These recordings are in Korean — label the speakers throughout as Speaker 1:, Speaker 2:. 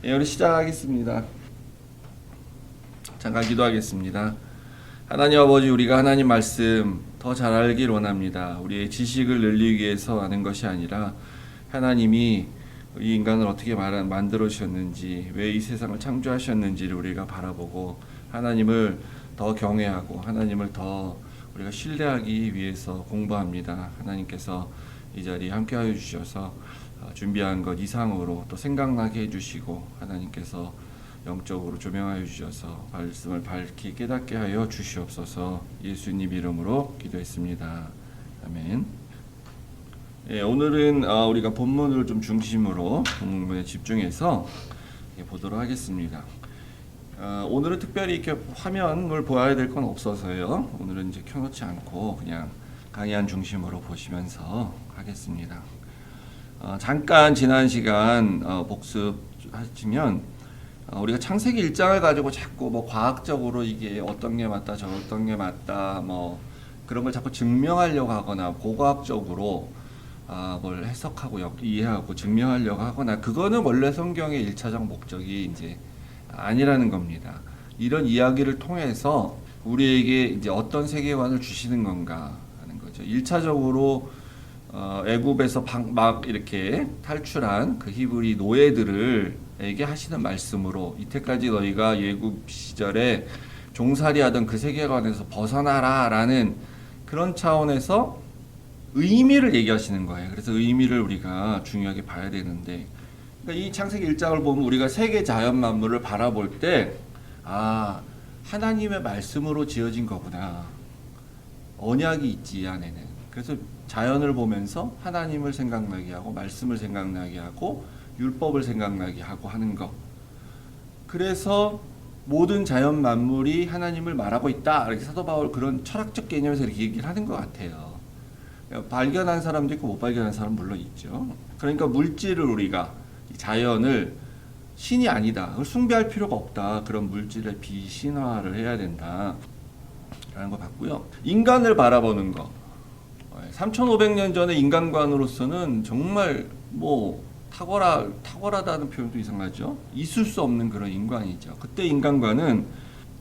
Speaker 1: 우리 시작하겠습니다. 잠깐 기도하겠습니다. 하나님 아버지, 우리가 하나님 말씀 더 잘 알길 원합니다. 우리의 지식을 늘리기 위해서 하는 것이 아니라 하나님이 이 인간을 어떻게 만들어 주셨는지, 왜 이 세상을 창조하셨는지를 우리가 바라보고 하나님을 더 경외하고 하나님을 더 우리가 신뢰하기 위해서 공부합니다. 하나님께서 이 자리에 함께하여 주셔서 준비한 것 이상으로 또 생각나게 해주시고, 하나님께서 영적으로 조명하여 주셔서 말씀을 밝히 깨닫게 하여 주시옵소서. 예수님 이름으로 기도했습니다. 아멘. 오늘은 우리가 본문을 좀 중심으로 본문에 집중해서 보도록 하겠습니다. 오늘은 특별히 이렇게 화면을 보아야 될 건 없어서요. 오늘은 이제 켜놓지 않고 그냥 강의한 중심으로 보시면서 하겠습니다. 잠깐 지난 시간 복습하시면 우리가 창세기 1장을 가지고 자꾸 뭐 과학적으로 이게 어떤 게 맞다, 저 어떤 게 맞다, 뭐 그런 걸 자꾸 증명하려고 하거나 고고학적으로 뭘 해석하고 이해하고 증명하려고 하거나, 그거는 원래 성경의 1차적 목적이 이제 아니라는 겁니다. 이런 이야기를 통해서 우리에게 이제 어떤 세계관을 주시는 건가 하는 거죠. 1차적으로 애굽에서 막 이렇게 탈출한 그 히브리 노예들에게 하시는 말씀으로, 이때까지 너희가 애굽 시절에 종살이하던 그 세계관에서 벗어나라 라는 그런 차원에서 의미를 얘기하시는 거예요. 그래서 의미를 우리가 중요하게 봐야 되는데, 그러니까 이 창세기 1장을 보면 우리가 세계 자연 만물을 바라볼 때 하나님의 말씀으로 지어진 거구나, 언약이 있지 이 안에는. 그래서 자연을 보면서 하나님을 생각나게 하고 말씀을 생각나게 하고 율법을 생각나게 하고 하는 것. 그래서 모든 자연 만물이 하나님을 말하고 있다, 이렇게 사도 바울 그런 철학적 개념에서 이렇게 얘기를 하는 것 같아요. 발견한 사람도 있고 못 발견한 사람 물론 있죠. 그러니까 물질을, 우리가 자연을 신이 아니다, 그걸 숭배할 필요가 없다, 그런 물질을 비신화를 해야 된다 라는 거 봤고요. 인간을 바라보는 거, 3500년 전의 인간관으로서는 정말 뭐 탁월하다는 표현도 이상하죠. 있을 수 없는 그런 인간이죠. 그때 인간관은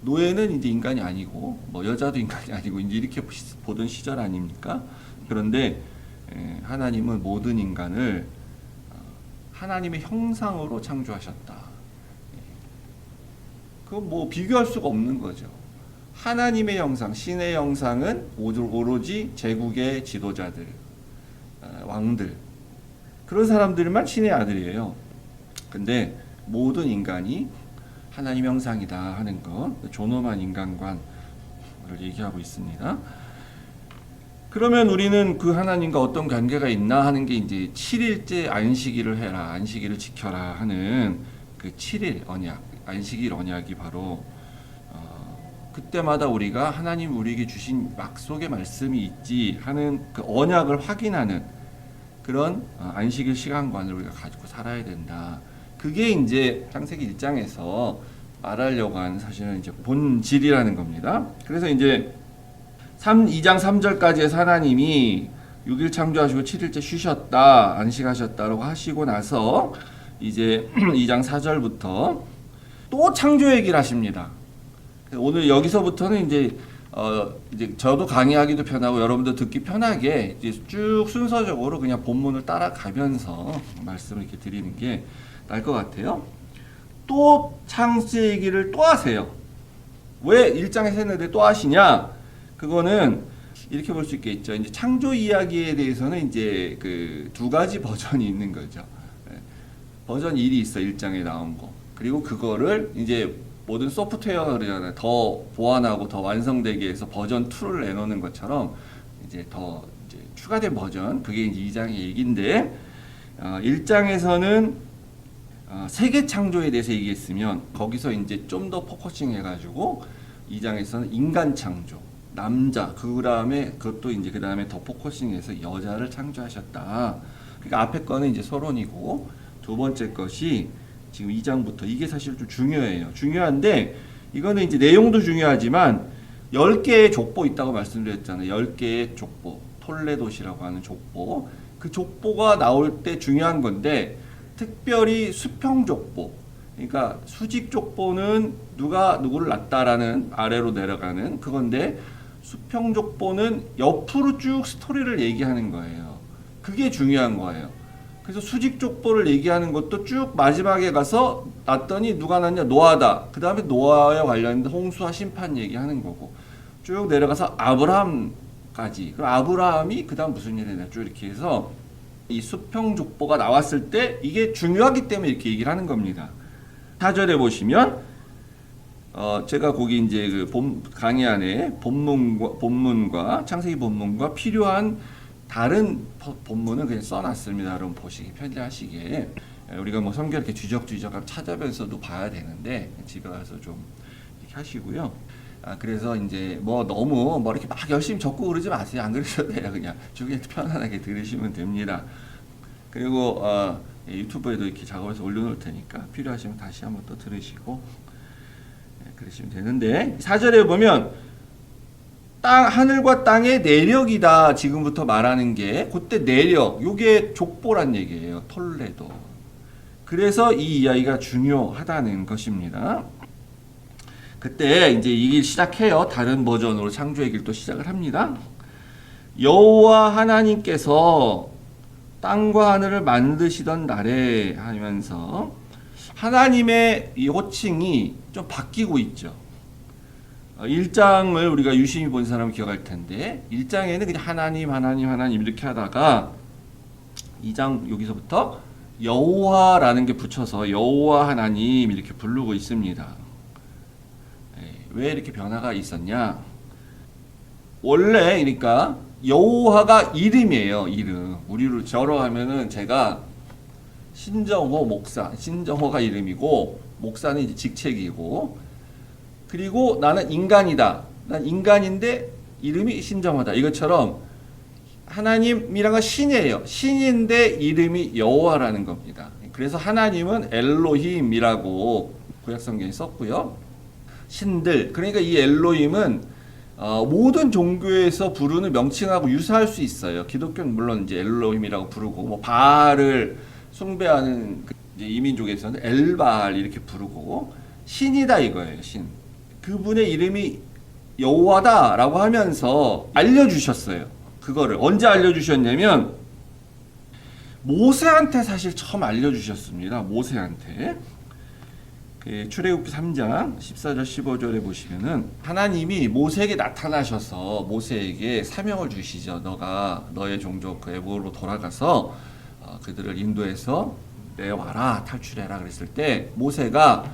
Speaker 1: 노예는 이제 인간이 아니고 뭐 여자도 인간이 아니고 이제 이렇게 보던 시절 아닙니까? 그런데 하나님은 모든 인간을 하나님의 형상으로 창조하셨다. 그건 뭐 비교할 수가 없는 거죠. 하나님의 형상, 신의 형상은 오로지 제국의 지도자들, 왕들, 그런 사람들만 신의 아들이에요. 근데 모든 인간이 하나님의 형상이다 하는 것, 존엄한 인간관을 얘기하고 있습니다. 그러면 우리는 그 하나님과 어떤 관계가 있나 하는 게 이제 7일째 안식일을 해라, 안식일을 지켜라 하는 그 7일 언약, 안식일 언약이 바로 그때마다 우리가 하나님 우리에게 주신 약속의 말씀이 있지 하는 그 언약을 확인하는 그런 안식일 시간관을 우리가 가지고 살아야 된다. 그게 이제 창세기 1장에서 말하려고 하는 사실은 이제 본질이라는 겁니다. 그래서 이제 2장 3절까지의 하나님이 6일 창조하시고 7일째 쉬셨다, 안식하셨다라고 하시고 나서 이제 2장 4절부터 또 창조 얘기를 하십니다. 오늘 여기서부터는 이제 저도 강의하기도 편하고 여러분도 듣기 편하게 이제 쭉 순서적으로 그냥 본문을 따라가면서 말씀을 이렇게 드리는 게 나을 것 같아요. 또 창세 얘기를 또 하세요. 왜 1장에서 했는데 또 하시냐? 그거는 이렇게 볼 수 있겠죠. 이제 창조 이야기에 대해서는 이제 그 두 가지 버전이 있는 거죠. 버전 1이 있어, 1장에 나온 거. 그리고 그거를 이제 모든 소프트웨어가 그러잖아요. 더 보완하고 더 완성되게 해서 버전 2를 내놓는 것처럼 이제 더 이제 추가된 버전, 그게 이제 2장의 얘기인데, 1장에서는 세계 창조에 대해서 얘기했으면 거기서 이제 좀 더 포커싱 해가지고 2장에서는 인간 창조, 남자, 그 다음에 더 포커싱해서 여자를 창조하셨다. 그러니까 앞에 거는 이제 서론이고, 두 번째 것이 지금 2장부터, 이게 사실 좀 중요해요. 중요한데 이거는 이제 내용도 중요하지만 10개의 족보 있다고 말씀드렸잖아요. 10개의 족보, 톨레도시라고 하는 족보. 그 족보가 나올 때 중요한 건데, 특별히 수평 족보, 그러니까 수직 족보는 누가 누구를 낳다라는 아래로 내려가는 그건데 수평 족보는 옆으로 쭉 스토리를 얘기하는 거예요. 그게 중요한 거예요. 그래서 수직 족보를 얘기하는 것도 쭉 마지막에 가서 낳더니 누가 낳냐? 노아다. 그 다음에 노아에 관련된 홍수와 심판 얘기하는 거고 쭉 내려가서 아브라함까지. 그럼 아브라함이 그 다음 무슨 일이 했냐? 쭉 이렇게 해서 이 수평 족보가 나왔을 때 이게 중요하기 때문에 이렇게 얘기를 하는 겁니다. 4절에 보시면 제가 거기 이제 그 강의 안에 본문과 창세기 본문과 필요한 다른 본문은 그냥 써놨습니다. 여러분 보시기 편리하시게. 우리가 뭐 성경 이렇게 뒤적뒤적 찾아면서도 봐야 되는데 집에 가서 좀 이렇게 하시고요. 그래서 이제 뭐 너무 뭐 이렇게 막 열심히 적고 그러지 마세요. 안 그러셔도 돼요. 그냥 주기에 편안하게 들으시면 됩니다. 그리고 유튜브에도 이렇게 작업해서 올려놓을 테니까 필요하시면 다시 한번 또 들으시고 그러시면 되는데 4절에 보면 하늘과 땅의 내력이다. 지금부터 말하는 게 그때 내력, 요게 족보란 얘기예요. 톨레도. 그래서 이 이야기가 중요하다는 것입니다. 그때 이제 이 길 시작해요. 다른 버전으로 창조의 길도 시작을 합니다. 여호와 하나님께서 땅과 하늘을 만드시던 날에 하면서 하나님의 이 호칭이 좀 바뀌고 있죠. 1장을 우리가 유심히 본 사람은 기억할 텐데 1장에는 그냥 하나님 이렇게 하다가 2장 여기서부터 여호와라는 게 붙여서 여호와 하나님 이렇게 부르고 있습니다. 왜 이렇게 변화가 있었냐? 원래 그러니까 여호와가 이름이에요. 이름. 우리로 저러 하면은 제가 신정호 목사, 신정호가 이름이고 목사는 이제 직책이고 그리고 나는 인간이다. 난 인간인데 이름이 신정호다. 이것처럼 하나님이란 건 신이에요. 신인데 이름이 여호와라는 겁니다. 그래서 하나님은 엘로힘이라고 구약성경에 썼고요. 신들. 그러니까 이 엘로힘은 모든 종교에서 부르는 명칭하고 유사할 수 있어요. 기독교는 물론 이제 엘로힘이라고 부르고 뭐 바알을 숭배하는 이제 이민족에서는 엘바알 이렇게 부르고 신이다 이거예요. 신. 그분의 이름이 여호와다라고 하면서 알려주셨어요. 그거를 언제 알려주셨냐면 모세한테 사실 처음 알려주셨습니다. 모세한테. 출애굽기 3장 14절 15절에 보시면은 하나님이 모세에게 나타나셔서 모세에게 사명을 주시죠. 너가 너의 종족 그 애굽으로 돌아가서 그들을 인도해서 내와라 탈출해라 그랬을 때 모세가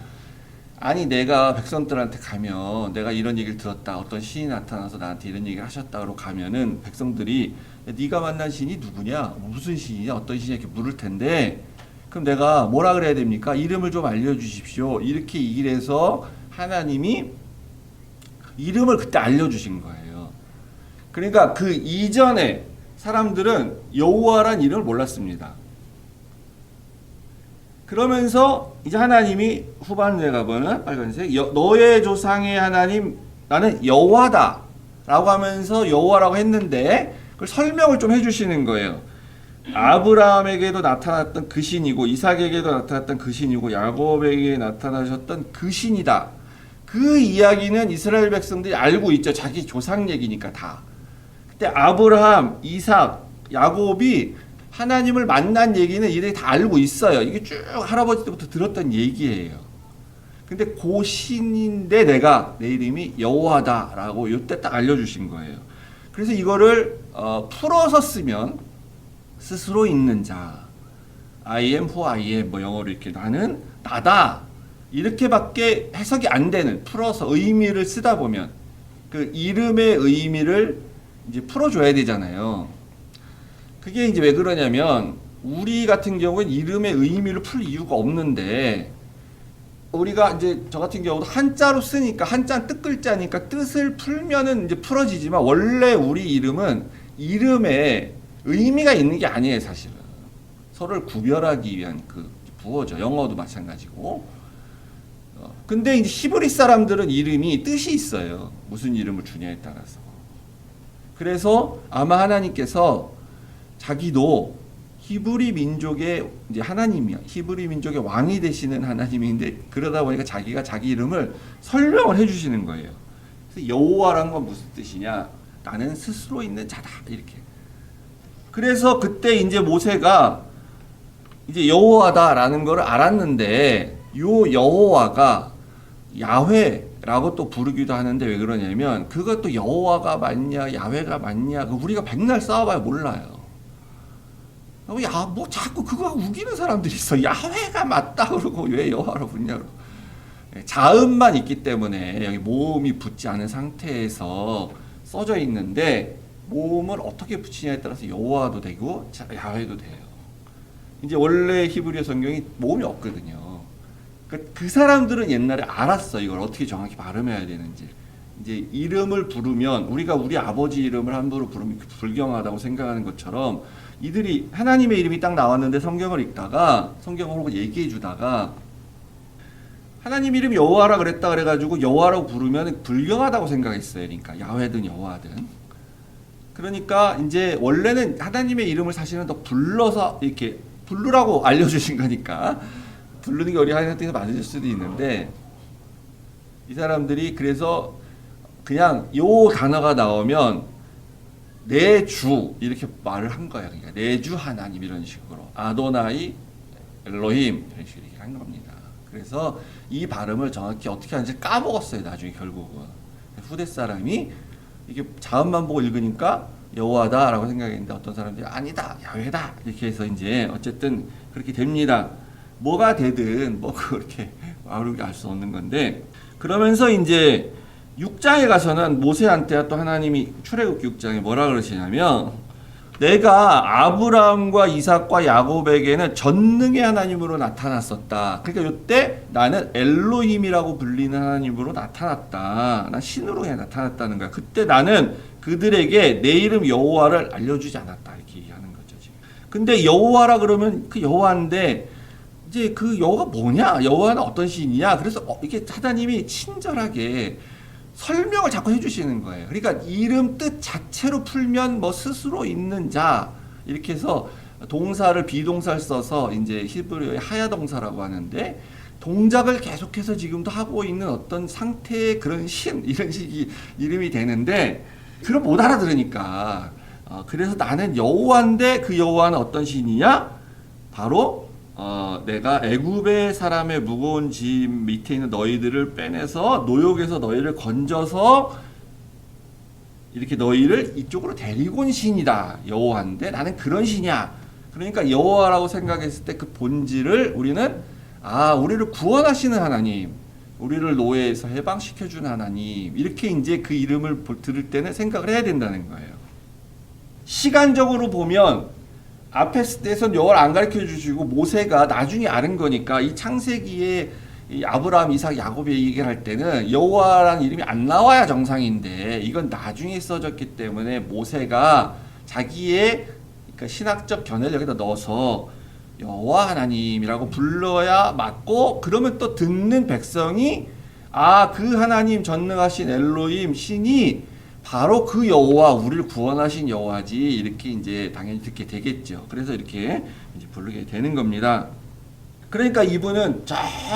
Speaker 1: 아니 내가 백성들한테 가면 내가 이런 얘기를 들었다. 어떤 신이 나타나서 나한테 이런 얘기를 하셨다고 가면은 백성들이 네가 만난 신이 누구냐? 무슨 신이냐? 어떤 신이냐? 이렇게 물을 텐데 그럼 내가 뭐라 그래야 됩니까? 이름을 좀 알려주십시오. 이렇게 얘기를 해서 하나님이 이름을 그때 알려주신 거예요. 그러니까 그 이전에 사람들은 여호와란 이름을 몰랐습니다. 그러면서 이제 하나님이 후반부에 가보면 빨간색 너의 조상의 하나님 나는 여호와다 라고 하면서 여호와라고 했는데 그걸 설명을 좀 해주시는 거예요. 아브라함에게도 나타났던 그 신이고 이삭에게도 나타났던 그 신이고 야곱에게 나타나셨던 그 신이다. 그 이야기는 이스라엘 백성들이 알고 있죠. 자기 조상 얘기니까 다. 그때 아브라함, 이삭, 야곱이 하나님을 만난 얘기는 이들이 다 알고 있어요. 이게 쭉 할아버지 때부터 들었던 얘기예요. 근데 그 신인데 내 이름이 여호와다라고 이때 딱 알려주신 거예요. 그래서 이거를 풀어서 쓰면 스스로 있는 자, I am who I am, 뭐 영어로 이렇게 나는 나다 이렇게밖에 해석이 안 되는 풀어서 의미를 쓰다 보면 그 이름의 의미를 이제 풀어줘야 되잖아요. 그게 이제 왜 그러냐면 우리 같은 경우는 이름의 의미를 풀 이유가 없는데 우리가 이제 저 같은 경우도 한자로 쓰니까 한자 뜻 글자니까 뜻을 풀면은 이제 풀어지지만 원래 우리 이름은 이름에 의미가 있는 게 아니에요, 사실은. 서로를 구별하기 위한 그 부어죠. 영어도 마찬가지고. 근데 이제 히브리 사람들은 이름이 뜻이 있어요. 무슨 이름을 주냐에 따라서. 그래서 아마 하나님께서 자기도 히브리 민족의 이제 하나님이야. 히브리 민족의 왕이 되시는 하나님인데 그러다 보니까 자기가 자기 이름을 설명을 해주시는 거예요. 그래서 여호와란 건 무슨 뜻이냐? 나는 스스로 있는 자다 이렇게. 그래서 그때 이제 모세가 이제 여호와다라는 걸 알았는데 요 여호와가 야훼라고 또 부르기도 하는데 왜 그러냐면 그것도 여호와가 맞냐 야훼가 맞냐 우리가 백날 싸워봐야 몰라요. 야, 뭐 자꾸 그거 우기는 사람들이 있어. 야훼가 맞다 그러고 왜 여호와로 붙냐고. 자음만 있기 때문에 여기 모음이 붙지 않은 상태에서 써져 있는데 모음을 어떻게 붙이냐에 따라서 여호와도 되고 야훼도 돼요. 이제 원래 히브리 성경이 모음이 없거든요. 그 사람들은 옛날에 알았어. 이걸 어떻게 정확히 발음해야 되는지. 이제 이름을 부르면 우리가 우리 아버지 이름을 함부로 부르면 불경하다고 생각하는 것처럼 이들이 하나님의 이름이 딱 나왔는데 성경을 읽다가 성경을 보고 얘기해 주다가 하나님 이름이 여호와라 그랬다 그래가지고 여호와라고 부르면 불경하다고 생각했어요. 그러니까 야훼든 여호와든. 그러니까 이제 원래는 하나님의 이름을 사실은 더 불러서 이렇게 부르라고 알려주신 거니까 부르는 게 우리 하나님한테서 맞을 수도 있는데 이 사람들이 그래서 그냥 요 단어가 나오면 내 주 이렇게 말을 한 거야. 그러니까 내 주 하나님 이런 식으로 아도나이 엘로힘 이런 식으로 한 겁니다. 그래서 이 발음을 정확히 어떻게 하는지 까먹었어요. 나중에 결국은 후대 사람이 이게 자음만 보고 읽으니까 여호와다라고 생각했는데 어떤 사람들이 아니다 야훼다 이렇게 해서 이제 어쨌든 그렇게 됩니다. 뭐가 되든 뭐 그렇게 아무렇게 알 수 없는 건데 그러면서 이제 6장에 가서는 모세한테 또 하나님이 출애굽기 6장에 뭐라 그러시냐면 내가 아브라함과 이삭과 야곱에게는 전능의 하나님으로 나타났었다. 그러니까 이때 나는 엘로힘이라고 불리는 하나님으로 나타났다. 난 신으로 그냥 나타났다는 거야. 그때 나는 그들에게 내 이름 여호와를 알려주지 않았다. 이렇게 얘기하는 거죠 지금. 근데 여호와라 그러면 그 여호와인데 이제 그 여호와가 뭐냐? 여호와는 어떤 신이냐? 그래서 이게 하나님이 친절하게 설명을 자꾸 해주시는 거예요. 그러니까 이름 뜻 자체로 풀면 뭐 스스로 있는 자 이렇게 해서 동사를 비동사를 써서 이제 히브리어의 하야동사라고 하는데 동작을 계속해서 지금도 하고 있는 어떤 상태의 그런 신 이런 식이 이름이 되는데 그걸 못 알아들으니까 그래서 나는 여호와인데 그 여호와는 어떤 신이냐? 바로 내가 애굽의 사람의 무거운 짐 밑에 있는 너희들을 빼내서 노역에서 너희를 건져서 이렇게 너희를 이쪽으로 데리고 온 신이다. 여호와인데 나는 그런 신이야. 그러니까 여호와라고 생각했을 때 그 본질을 우리는 우리를 구원하시는 하나님, 우리를 노예에서 해방시켜준 하나님 이렇게 이제 그 이름을 들을 때는 생각을 해야 된다는 거예요. 시간적으로 보면 앞에 때선 여호와를 안 가르쳐 주시고 모세가 나중에 아는 거니까 이 창세기에 이 아브라함, 이삭, 야곱의 얘기를 할 때는 여호와라는 이름이 안 나와야 정상인데 이건 나중에 써졌기 때문에 모세가 자기의 그러니까 신학적 견해를 여기다 넣어서 여호와 하나님이라고 불러야 맞고 그러면 또 듣는 백성이 그 하나님 전능하신 엘로힘 신이 바로 그 여호와 우리를 구원하신 여호와지 이렇게 이제 당연히 듣게 되겠죠. 그래서 이렇게 이제 부르게 되는 겁니다. 그러니까 이분은 저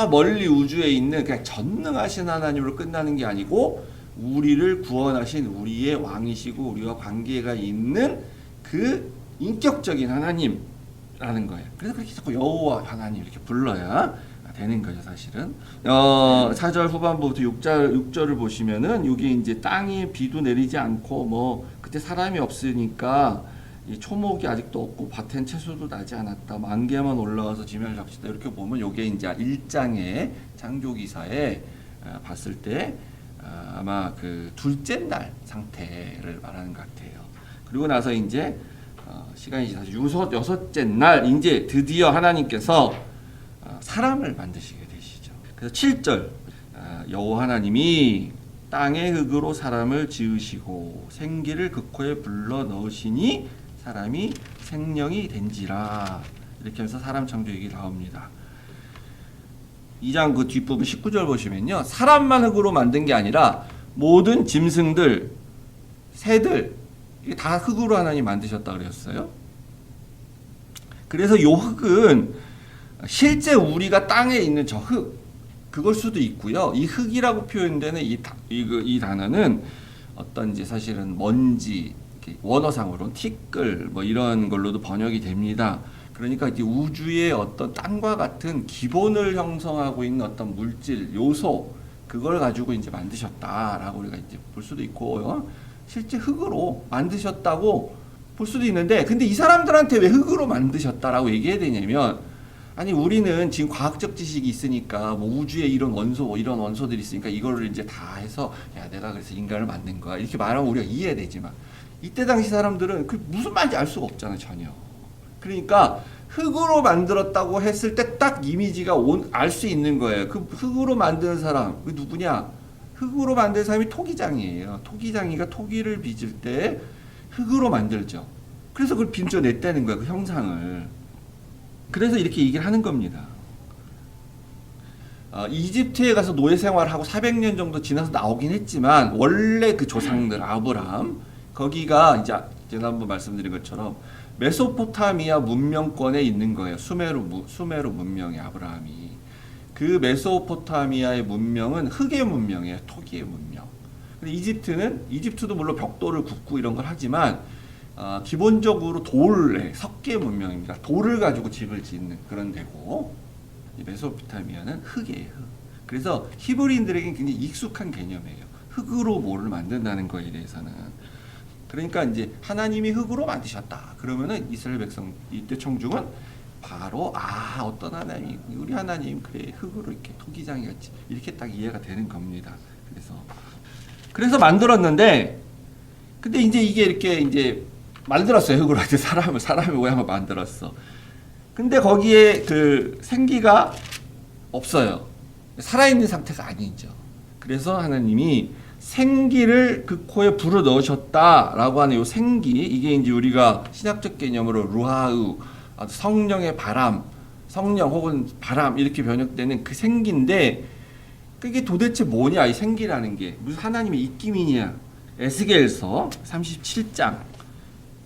Speaker 1: 멀리 우주에 있는 그냥 전능하신 하나님으로 끝나는 게 아니고 우리를 구원하신 우리의 왕이시고 우리와 관계가 있는 그 인격적인 하나님라는 거예요. 그래서 그렇게 자꾸 여호와 하나님 이렇게 불러야 되는 거죠, 사실은. 4절 후반부부터 6절을 보시면은 여기 이제 땅에 비도 내리지 않고 뭐 그때 사람이 없으니까 이 초목이 아직도 없고 밭엔 채소도 나지 않았다. 만개만 올라와서 지면을 잡시다. 이렇게 보면 요게 이제 1장의 창조기사에 봤을 때 아마 그 둘째 날 상태를 말하는 것 같아요. 그리고 나서 이제 시간이 지나서 여섯째 날 이제 드디어 하나님께서 사람을 만드시게 되시죠. 그래서 7절 여호와 하나님이 땅의 흙으로 사람을 지으시고 생기를 그 코에 불러 넣으시니 사람이 생명이 된지라 이렇게 하면서 사람 창조 얘기가 나옵니다. 2장 그 뒷부분 19절 보시면요. 사람만 흙으로 만든 게 아니라 모든 짐승들, 새들 이게 다 흙으로 하나님 만드셨다 그랬어요. 그래서 요 흙은 실제 우리가 땅에 있는 저 흙, 그걸 수도 있고요. 이 흙이라고 표현되는 이 단어는 어떤 이제 사실은 먼지, 원어상으로는 티끌 뭐 이런 걸로도 번역이 됩니다. 그러니까 이제 우주의 어떤 땅과 같은 기본을 형성하고 있는 어떤 물질, 요소, 그걸 가지고 이제 만드셨다라고 우리가 이제 볼 수도 있고, 실제 흙으로 만드셨다고 볼 수도 있는데, 근데 이 사람들한테 왜 흙으로 만드셨다라고 얘기해야 되냐면, 아니 우리는 지금 과학적 지식이 있으니까 뭐 우주에 이런 원소 이런 원소들이 있으니까 이거를 이제 다 해서 야 내가 그래서 인간을 만든 거야 이렇게 말하면 우리가 이해되지만 이때 당시 사람들은 그 무슨 말인지 알 수가 없잖아 전혀. 그러니까 흙으로 만들었다고 했을 때 딱 이미지가 알 수 있는 거예요. 그 흙으로 만드는 사람 그 누구냐? 흙으로 만든 사람이 토기장이에요. 토기장이가 토기를 빚을 때 흙으로 만들죠. 그래서 그걸 빚어냈다는 거예요. 그 형상을. 그래서 이렇게 얘기를 하는 겁니다. 이집트에 가서 노예 생활하고 400년 정도 지나서 나오긴 했지만 원래 그 조상들 아브라함 거기가 이제 지난번 말씀드린 것처럼 메소포타미아 문명권에 있는 거예요. 수메르 문명의 아브라함이. 그 메소포타미아의 문명은 흙의 문명이에요. 토기의 문명. 근데 이집트도 물론 벽돌을 굽고 이런 걸 하지만 기본적으로 석계 문명입니다. 돌을 가지고 집을 짓는 그런 데고 메소포타미아는 흙이에요. 흙. 그래서 히브리인들에게는 굉장히 익숙한 개념이에요. 흙으로 뭐를 만든다는 거에 대해서는. 그러니까 이제 하나님이 흙으로 만드셨다. 그러면은 이스라엘 백성 이때 청중은 바로 어떤 하나님, 우리 하나님 그래 흙으로 이렇게 토기장이 같이 이렇게 딱 이해가 되는 겁니다. 그래서 만들었는데 근데 이제 이게 이렇게 이제 만들었어요. 흙으로 이제 사람의 모양을 만들었어. 근데 거기에 그 생기가 없어요. 살아있는 상태가 아니죠. 그래서 하나님이 생기를 그 코에 불어 넣으셨다라고 하는 요 생기, 이게 이제 우리가 신학적 개념으로 루하우, 성령의 바람, 성령 혹은 바람 이렇게 번역되는 그 생기인데 그게 도대체 뭐냐 이 생기라는 게 무슨 하나님의 입김이냐. 에스겔서 37장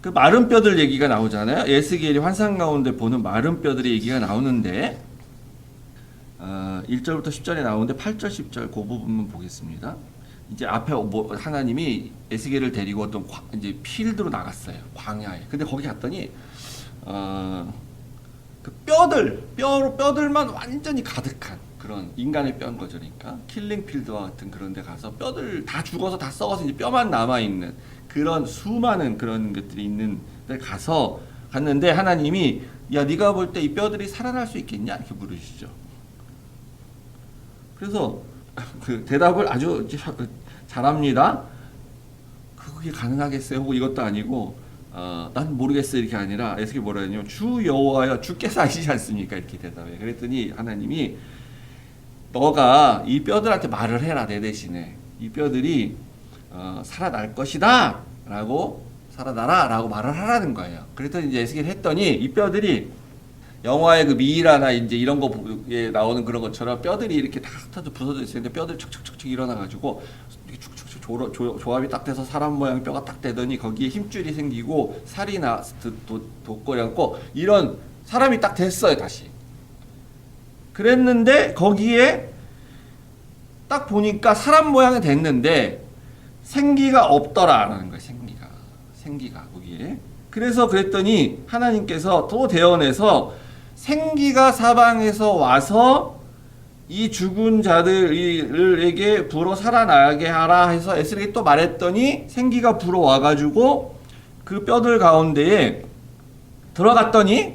Speaker 1: 그 마른 뼈들 얘기가 나오잖아요. 에스겔이 환상 가운데 보는 마른 뼈들의 얘기가 나오는데 1절부터 10절에 나오는데 8절 10절 그 부분만 보겠습니다. 이제 앞에 하나님이 에스겔을 데리고 어떤 이제 필드로 나갔어요. 광야에. 근데 거기 갔더니 그 뼈들만 완전히 가득한 그런 인간의 뼈인 거죠. 그러니까 킬링 필드와 같은 그런 데 가서 뼈들 다 죽어서 다 썩어서 이제 뼈만 남아 있는 그런 수많은 그런 것들이 있는 데 갔는데 하나님이 야 네가 볼 때 이 뼈들이 살아날 수 있겠냐 이렇게 물으시죠. 그래서 그 대답을 아주 잘합니다. 그게 가능하겠어요? 하고 이것도 아니고 난 모르겠어 이렇게 아니라 에스겔이 뭐라 했냐면 주 여호와여 주께서 아시지 않습니까? 이렇게 대답해. 그랬더니 하나님이 너가 이 뼈들한테 말을 해라 내 대신에 이 뼈들이 살아날 것이다 라고 살아나라 라고 말을 하라는 거예요. 그랬더니 이제 에스겔이 했더니 이 뼈들이 영화의 그 미이라나 이제 이런 거에 나오는 그런 것처럼 뼈들이 이렇게 다 부서져 있었는데 뼈들이 척척척척 일어나가지고 이렇게 축축축 조합이 딱 돼서 사람 모양 뼈가 딱 되더니 거기에 힘줄이 생기고 살이 돋거리 않고 이런 사람이 딱 됐어요 다시. 그랬는데 거기에 딱 보니까 사람 모양이 됐는데 생기가 없더라라는 거예요. 생기가 거기에. 그래서 그랬더니 하나님께서 또 대언해서 생기가 사방에서 와서 이 죽은 자들에게 불어 살아나게 하라 해서 에스겔이 또 말했더니 생기가 불어와 가지고 그 뼈들 가운데에 들어갔더니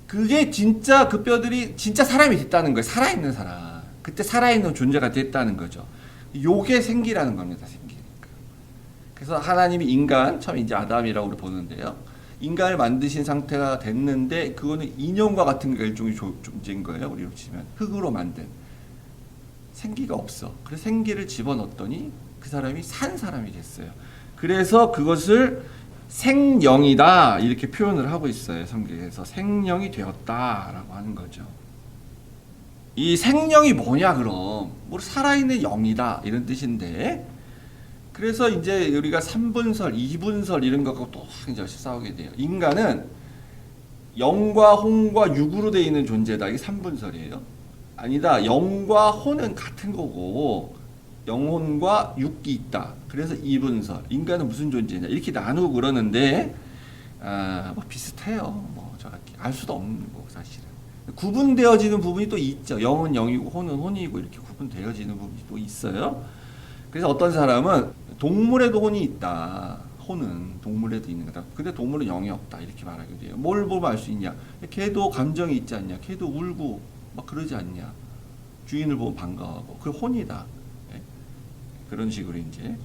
Speaker 1: 그게 진짜 그 뼈들이 진짜 사람이 됐다는 거예요. 살아있는 사람. 그때 살아있는 존재가 됐다는 거죠. 요게 생기라는 겁니다. 생기니까. 그래서 하나님이 인간, 처음 이제 아담이라고 보는데요. 인간을 만드신 상태가 됐는데 그거는 인형과 같은 일종의 존재인 거예요. 우리로 치면 흙으로 만든 생기가 없어. 그래서 생기를 집어넣었더니 그 사람이 산 사람이 됐어요. 그래서 그것을 생령이다 이렇게 표현을 하고 있어요. 성경에서 생령이 되었다라고 하는 거죠. 이 생령이 뭐냐 그럼 뭐 살아있는 영이다 이런 뜻인데 그래서 이제 우리가 3분설, 2분설 이런 것하고 또 이제 싸우게 돼요. 인간은 영과 혼과 육으로 되어 있는 존재다. 이게 3분설이에요. 아니다. 영과 혼은 같은 거고 영혼과 육이 있다. 그래서 2분설. 인간은 무슨 존재냐 이렇게 나누고 그러는데 뭐 비슷해요. 뭐 정확히 알 수도 없는 거 사실은. 구분되어지는 부분이 또 있죠. 영은 영이고 혼은 혼이고 이렇게 구분되어지는 부분이 또 있어요. 그래서 어떤 사람은 동물에도 혼이 있다. 혼은 동물에도 있는 거다. 근데 동물은 영이 없다. 이렇게 말하게 돼요. 뭘 보면 알 수 있냐? 걔도 감정이 있지 않냐? 걔도 울고 막 그러지 않냐? 주인을 보면 반가워하고 그 혼이다. 네? 그런 식으로 이제.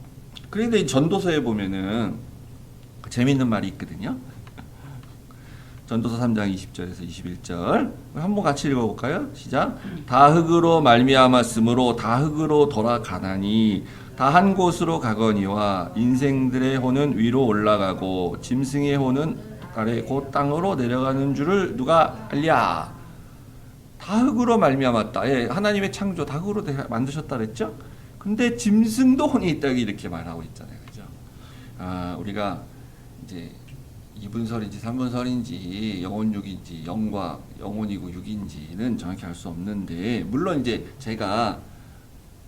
Speaker 1: 그런데 이 전도서에 보면은 재밌는 말이 있거든요. 전도서 3장 20절에서 21절 한번 같이 읽어볼까요? 시작. 다 흙으로 말미암았으므로 다 흙으로 돌아가나니 다 한 곳으로 가거니와 인생들의 혼은 위로 올라가고 짐승의 혼은 아래 곧 땅으로 내려가는 줄을 누가 알랴. 다 흙으로 말미암았다. 예, 하나님의 창조 다 흙으로 만드셨다 그랬죠? 근데 짐승도 혼이 있다 이렇게 말하고 있잖아요. 그죠? 우리가 이제 2분설인지 3분설인지 영혼육인지 영과 영혼이고 육인지는 정확히 알 수 없는데 물론 이제 제가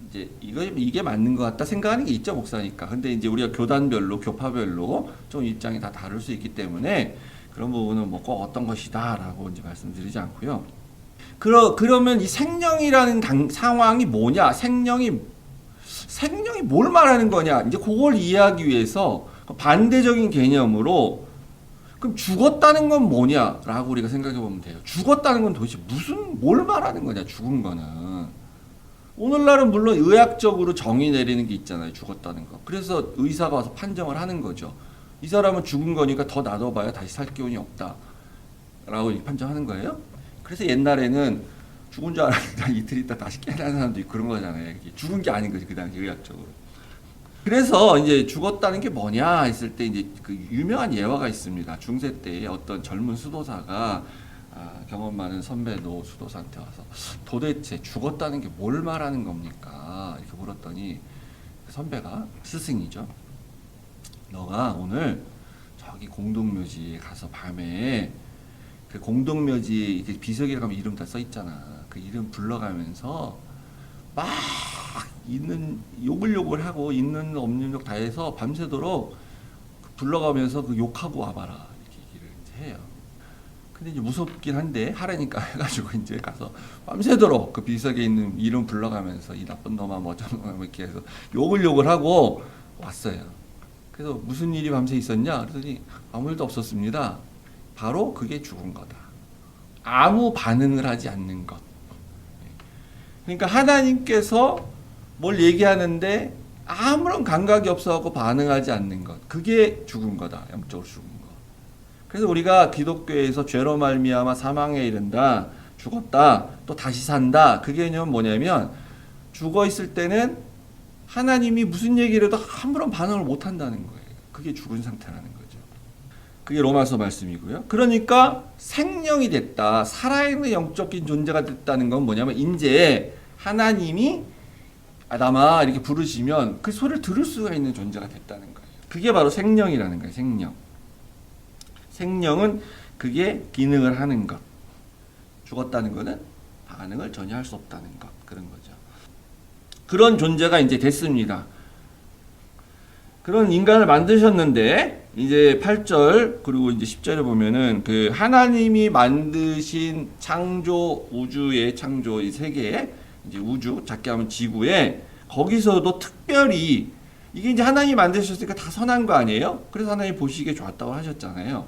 Speaker 1: 이제 이게 맞는 것 같다 생각하는 게 있죠 목사니까. 근데 이제 우리가 교단별로 교파별로 좀 입장이 다 다를 수 있기 때문에 그런 부분은 뭐 꼭 어떤 것이다라고 이제 말씀드리지 않고요. 그러면 이 생명이라는 상황이 뭐냐? 생명이 뭘 말하는 거냐? 이제 그걸 이해하기 위해서 반대적인 개념으로 그럼 죽었다는 건 뭐냐라고 우리가 생각해 보면 돼요. 죽었다는 건 도대체 뭘 말하는 거냐? 죽은 거는. 오늘날은 물론 의학적으로 정의 내리는 게 있잖아요. 죽었다는 거. 그래서 의사가 와서 판정을 하는 거죠. 이 사람은 죽은 거니까 더 놔둬봐야 다시 살 기운이 없다. 라고 판정하는 거예요. 그래서 옛날에는 죽은 줄 알았는데 이틀 있다 다시 깨어나는 사람도 있고 그런 거잖아요. 죽은 게 아닌 거지. 그 당시 의학적으로. 그래서 이제 죽었다는 게 뭐냐 했을 때 이제 그 유명한 예화가 있습니다. 중세 때에 어떤 젊은 수도사가 경험 많은 선배도 수도사한테 와서 도대체 죽었다는 게 뭘 말하는 겁니까? 이렇게 물었더니 선배가 스승이죠. 너가 오늘 저기 공동묘지에 가서 밤에 그 공동묘지 비석에 가면 이름 다 써 있잖아. 그 이름 불러가면서 막 있는 욕을 하고 있는 없는 욕 다 해서 밤새도록 불러가면서 그 욕하고 와봐라 이렇게 얘기를 이제 해요. 근데 이제 무섭긴 한데 하라니까 해가지고 이제 가서 밤새도록 그 비석에 있는 이름 불러가면서 이 나쁜 놈아 뭐 어쩌는 놈아 이렇게 해서 욕을 하고 왔어요. 그래서 무슨 일이 밤새 있었냐? 그랬더니 아무 일도 없었습니다. 바로 그게 죽은 거다. 아무 반응을 하지 않는 것. 그러니까 하나님께서 뭘 얘기하는데 아무런 감각이 없어갖고 반응하지 않는 것. 그게 죽은 거다. 영적으로 죽은 거. 그래서 우리가 기독교에서 죄로 말미암아 사망에 이른다. 죽었다. 또 다시 산다. 그 개념은 뭐냐면 죽어 있을 때는 하나님이 무슨 얘기를 해도 아무런 반응을 못 한다는 거예요. 그게 죽은 상태라는 거죠. 그게 로마서 말씀이고요. 그러니까 생명이 됐다. 살아있는 영적인 존재가 됐다는 건 뭐냐면 이제 하나님이 아담아 이렇게 부르시면 그 소리를 들을 수가 있는 존재가 됐다는 거예요. 그게 바로 생명이라는 거예요. 생명은 그게 기능을 하는 것. 죽었다는 거는 반응을 전혀 할 수 없다는 것. 그런 거죠. 그런 존재가 이제 됐습니다. 그런 인간을 만드셨는데 이제 8절 그리고 이제 10절에 보면은 그 하나님이 만드신 창조 우주의 창조 이 세계 이제 우주 작게 하면 지구에 거기서도 특별히 이게 이제 하나님이 만드셨으니까 다 선한 거 아니에요? 그래서 하나님 보시기에 좋았다고 하셨잖아요.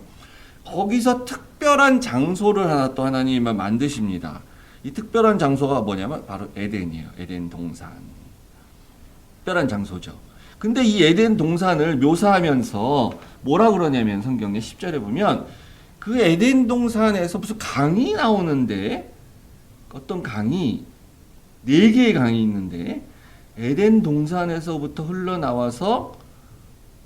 Speaker 1: 거기서 특별한 장소를 하나 또 하나님은 만드십니다. 이 특별한 장소가 뭐냐면 바로 에덴이에요. 에덴 동산. 특별한 장소죠. 근데 이 에덴 동산을 묘사하면서 뭐라 그러냐면 성경에 10절에 보면 그 에덴 동산에서 무슨 강이 나오는데 어떤 강이 4개의 강이 있는데 에덴 동산에서부터 흘러나와서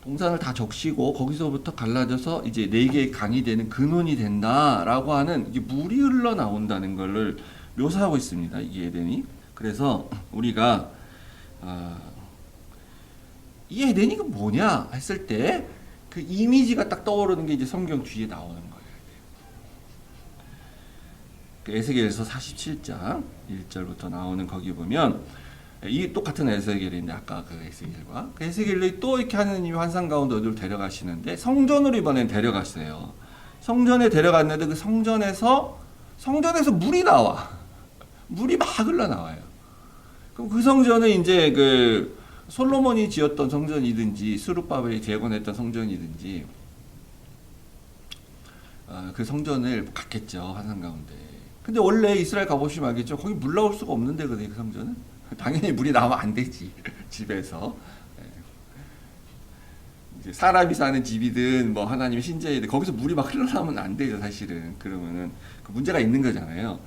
Speaker 1: 동산을 다 적시고 거기서부터 갈라져서 이제 4개의 강이 되는 근원이 된다라고 하는 이게 물이 흘러나온다는 것을 묘사하고 있습니다. 이 에덴이. 그래서 우리가 이 에덴이 뭐냐 했을 때 그 이미지가 딱 떠오르는 게 이제 성경 뒤에 나오는 거예요. 그 에스겔서 47장 1절부터 나오는 거기 보면 이 똑같은 에스겔인데 아까 그 에스겔과 그 에스겔이 또 이렇게 하느님이 환상 가운데 어디로 데려가시는데 성전으로 이번엔 데려갔어요. 성전에 데려갔는데 그 성전에서 물이 나와. 물이 막 흘러나와요. 그럼 그 성전은 이제 그 솔로몬이 지었던 성전이든지 스룹바벨이 재건했던 성전이든지 그 성전을 갔겠죠. 환상 가운데. 근데 원래 이스라엘 가보시면 알겠죠. 거기 물 나올 수가 없는 데거든요. 그 성전은. 당연히 물이 나오면 안 되지. 집에서. 이제 사람이 사는 집이든 뭐 하나님의 신자이든 거기서 물이 막 흘러나오면 안 되죠. 사실은. 그러면은 그 문제가 있는 거잖아요.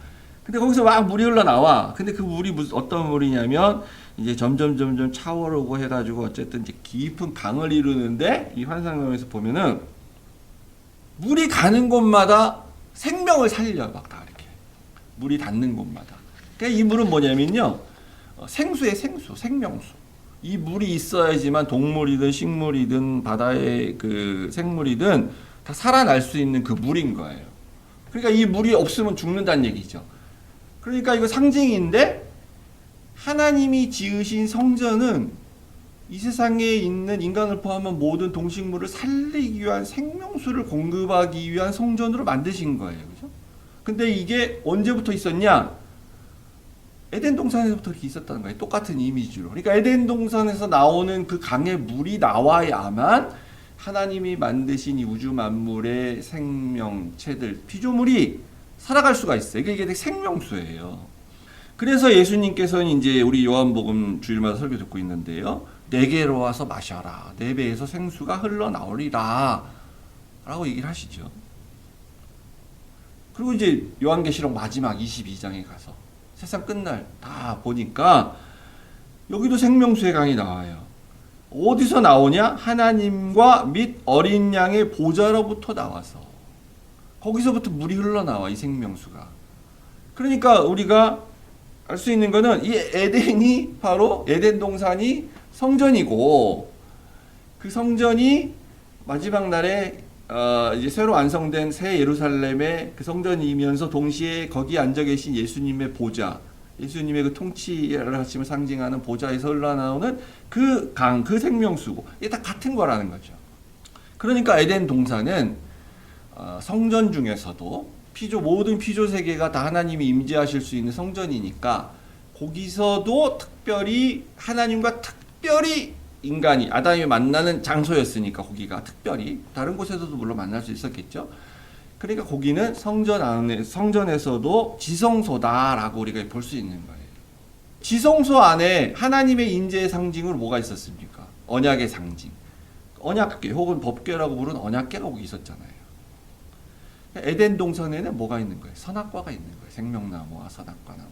Speaker 1: 근데 거기서 막 물이 흘러나와. 근데 그 물이 어떤 물이냐면 이제 점점 차오르고 해가지고 어쨌든 이제 깊은 강을 이루는데 이 환상에서 보면은 물이 가는 곳마다 생명을 살려 막 다 이렇게 물이 닿는 곳마다. 그러니까 이 물은 뭐냐면요 생수의 생명수. 이 물이 있어야지만 동물이든 식물이든 바다의 그 생물이든 다 살아날 수 있는 그 물인 거예요. 그러니까 이 물이 없으면 죽는다는 얘기죠. 그러니까 이거 상징인데 하나님이 지으신 성전은 이 세상에 있는 인간을 포함한 모든 동식물을 살리기 위한 생명수를 공급하기 위한 성전으로 만드신 거예요. 그죠? 근데 이게 언제부터 있었냐? 에덴 동산에서부터 이렇게 있었다는 거예요. 똑같은 이미지로. 그러니까 에덴 동산에서 나오는 그 강의 물이 나와야만 하나님이 만드신 이 우주 만물의 생명체들, 피조물이 살아갈 수가 있어요. 이게 생명수예요. 그래서 예수님께서는 이제 우리 요한복음 주일마다 설교 듣고 있는데요. 내게로 와서 마셔라. 내 배에서 생수가 흘러나오리라. 라고 얘기를 하시죠. 그리고 이제 요한계시록 마지막 22장에 가서 세상 끝날 다 보니까 여기도 생명수의 강이 나와요. 어디서 나오냐? 하나님과 및 어린 양의 보좌로부터 나와서 거기서부터 물이 흘러나와 이 생명수가. 그러니까 우리가 알 수 있는 거는 이 에덴이 바로 에덴 동산이 성전이고 그 성전이 마지막 날에 이제 새로 완성된 새 예루살렘의 그 성전이면서 동시에 거기 앉아 계신 예수님의 보좌, 예수님의 그 통치를 하심을 상징하는 보좌에서 흘러나오는 그 강, 그 생명수고 이게 다 같은 거라는 거죠. 그러니까 에덴 동산은 성전 중에서도 모든 피조 세계가 다 하나님이 임재하실 수 있는 성전이니까 거기서도 특별히 하나님과 특별히 인간이 아담이 만나는 장소였으니까 거기가 특별히 다른 곳에서도 물론 만날 수 있었겠죠. 그러니까 거기는 성전에서도 지성소다라고 우리가 볼 수 있는 거예요. 지성소 안에 하나님의 인재의 상징으로 뭐가 있었습니까? 언약의 상징. 언약궤 혹은 법궤라고 부르는 언약궤가 거기 있었잖아요. 에덴 동산에는 뭐가 있는 거예요? 선악과가 있는 거예요. 생명나무와 선악과 나무가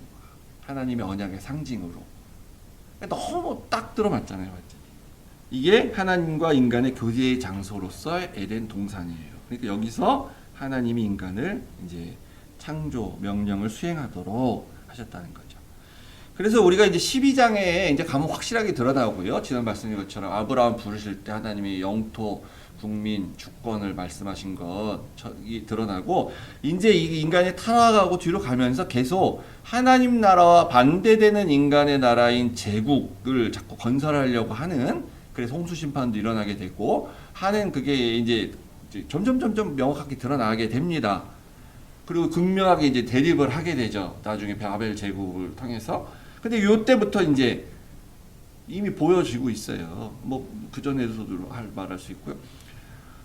Speaker 1: 하나님의 언약의 상징으로 너무 딱 들어맞잖아요. 맞죠? 이게 하나님과 인간의 교제의 장소로서의 에덴 동산이에요. 그러니까 여기서 하나님이 인간을 이제 창조 명령을 수행하도록 하셨다는 거죠. 그래서 우리가 이제 12장에 이제 가면 확실하게 드러나고요. 지난 말씀인 것처럼 아브라함 부르실 때 하나님이 영토 국민 주권을 말씀하신 것이 드러나고 이제 이 인간이 타락하고 뒤로 가면서 계속 하나님 나라와 반대되는 인간의 나라인 제국을 자꾸 건설하려고 하는 그래서 홍수 심판도 일어나게 되고 하는 그게 이제 점점 명확하게 드러나게 됩니다. 그리고 극명하게 이제 대립을 하게 되죠. 나중에 바벨 제국을 통해서. 근데 요때부터 이제 이미 보여지고 있어요. 뭐 그전에서도 말할 수 있고요.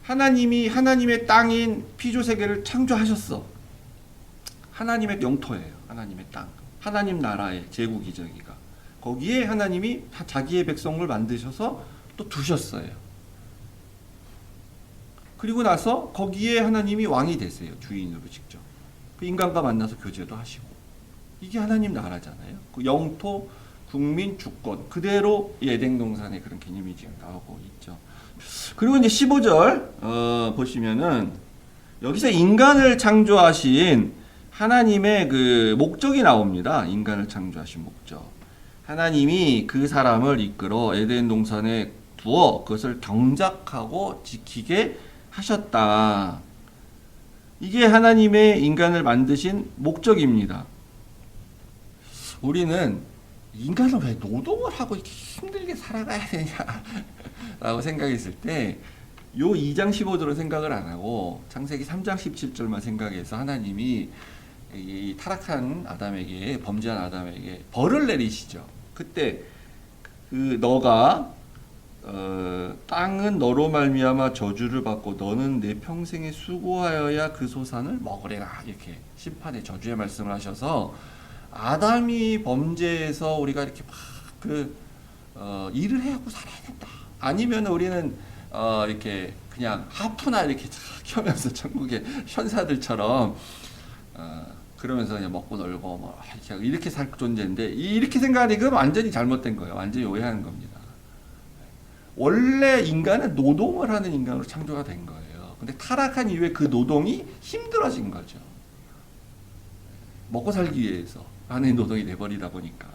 Speaker 1: 하나님이 하나님의 땅인 피조 세계를 창조하셨어. 하나님의 영토예요. 하나님의 땅. 하나님 나라의 제국이죠, 여기가. 거기에 하나님이 자기의 백성을 만드셔서 또 두셨어요. 그리고 나서 거기에 하나님이 왕이 되세요. 주인으로 직접. 그 인간과 만나서 교제도 하시고. 이게 하나님 나라잖아요. 그 영토, 국민, 주권. 그대로 이 에덴 동산의 그런 개념이 지금 나오고 있죠. 그리고 이제 15절 보시면은 여기서 인간을 창조하신 하나님의 그 목적이 나옵니다. 인간을 창조하신 목적. 하나님이 그 사람을 이끌어 에덴 동산에 두어 그것을 경작하고 지키게 하셨다. 이게 하나님의 인간을 만드신 목적입니다. 우리는 인간은 왜 노동을 하고 이렇게 힘들게 살아가야 되냐라고 생각했을 때 요 2장 15절은 생각을 안 하고 창세기 3장 17절만 생각해서 하나님이 이 타락한 아담에게, 범죄한 아담에게 벌을 내리시죠. 그때 그 너가 땅은 너로 말미암아 저주를 받고 너는 내 평생에 수고하여야 그 소산을 먹으리라, 이렇게 심판의 저주의 말씀을 하셔서 아담이 범죄해서 우리가 이렇게 막 일을 해갖고 살아야 된다. 아니면 우리는 이렇게 그냥 하프나 이렇게 쫙 켜면서 천국의 현사들처럼 그러면서 그냥 먹고 놀고 뭐 이렇게 살 존재인데, 이렇게 생각하니 그건 완전히 잘못된 거예요. 완전히 오해하는 겁니다. 원래 인간은 노동을 하는 인간으로 창조가 된 거예요. 근데 타락한 이후에 그 노동이 힘들어진 거죠. 먹고 살기 위해서 하는 노동이 돼버리다 보니까.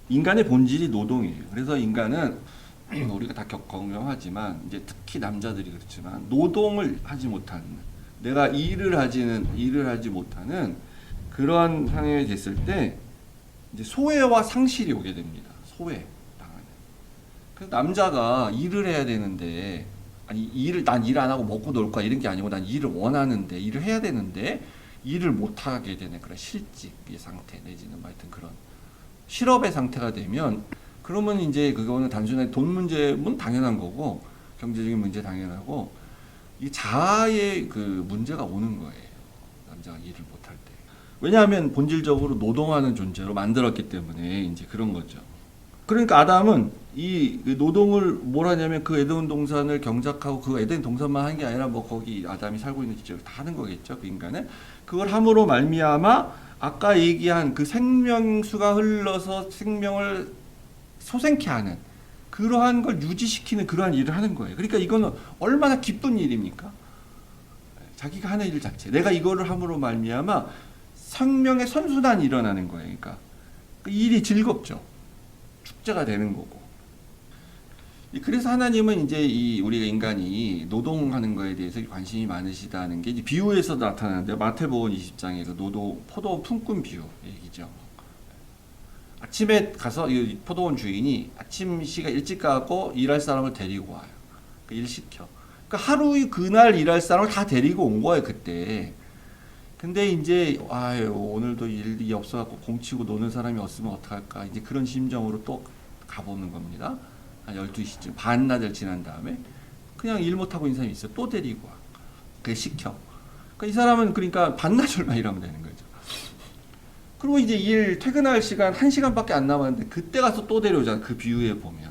Speaker 1: 인간의 본질이 노동이에요. 그래서 인간은 우리가 다 공명하지만 이제 특히 남자들이 그렇지만 노동을 하지 못하는, 내가 일을 하지 못하는 그런 상황이 됐을 때 이제 소외와 상실이 오게 됩니다. 소외 당하는. 그래서 남자가 일을 해야 되는데, 아니 난 일 안 하고 먹고 놀 거야 이런 게 아니고 난 일을 원하는데 일을 해야 되는데 일을 못 하게 되는 그런 실직의 상태 내지는 뭐 하여튼 그런 실업의 상태가 되면, 그러면 이제 그거는 단순히 돈 문제면 당연한 거고 경제적인 문제 당연하고 이 자아의 그 문제가 오는 거예요. 남자가 일을 못할 때. 왜냐하면 본질적으로 노동하는 존재로 만들었기 때문에 이제 그런 거죠. 그러니까 아담은 이 노동을 뭘 하냐면 그 에덴 동산을 경작하고 그 에덴 동산만 한 게 아니라 뭐 거기 아담이 살고 있는 지역을 다 하는 거겠죠. 그 인간은. 그걸 함으로 말미암아 아까 얘기한 그 생명수가 흘러서 생명을 소생케 하는 그러한 걸 유지시키는 그러한 일을 하는 거예요. 그러니까 이거는 얼마나 기쁜 일입니까? 자기가 하는 일 자체. 내가 이거를 함으로 말미암아 생명의 선순환이 일어나는 거예요. 그러니까 그 일이 즐겁죠. 축제가 되는 거고. 그래서 하나님은 이제 우리가 인간이 노동하는 거에 대해서 관심이 많으시다는 게 이제 비유에서도 나타나는데, 마태복음 20장에 그 포도원 품꾼 비유 얘기죠. 아침에 가서 이 포도원 주인이 아침 시간 일찍 가고 일할 사람을 데리고 와요. 그 일 시켜. 그러니까 하루 그날 일할 사람을 다 데리고 온 거예요 그때. 근데 이제 오늘도 일이 없어갖고 공치고 노는 사람이 없으면 어떡할까, 이제 그런 심정으로 또 가보는 겁니다. 한 12시쯤 반나절 지난 다음에 그냥 일 못하고 있는 사람이 있어요. 또 데리고 와. 그게 시켜. 그러니까 이 사람은 그러니까 반나절만 일하면 되는 거죠. 그리고 이제 일 퇴근할 시간 1시간밖에 안 남았는데 그때 가서 또 데려오잖아. 그 비유에 보면.